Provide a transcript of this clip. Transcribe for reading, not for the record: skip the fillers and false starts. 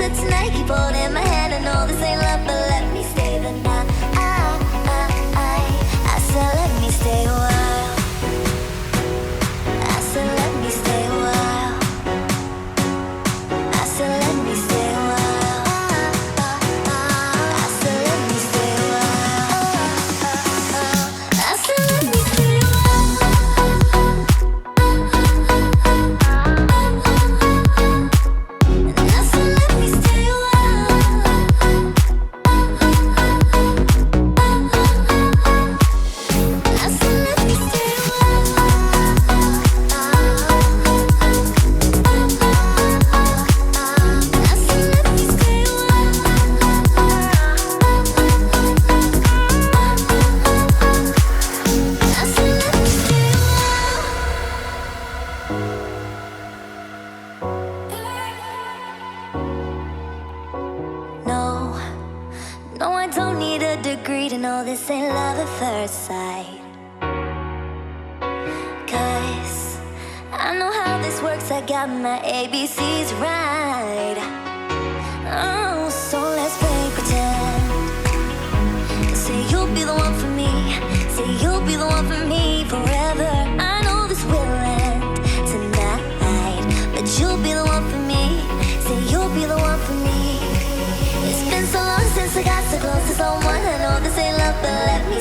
切ない希望で my hand. I know this ain't love, but let me stay the night. I said let me stay a while. I said let me stay a while. I said let me stay a while. I said let me stay a while. I said let me stay a while. And I said let me stay a while. I said let me stay a No, no, I don't need a degree to know this ain't love at first sight. 'Cause I know how this works, I got my ABCs right. Oh, so let's play pretend. Say you'll be the one for me. Say you'll be the one for me forever. I know this will end tonight, but you'll be the one for me. Say you'll be the one for me. It's been so long since I got so close to someone. I know this ain't love, but let me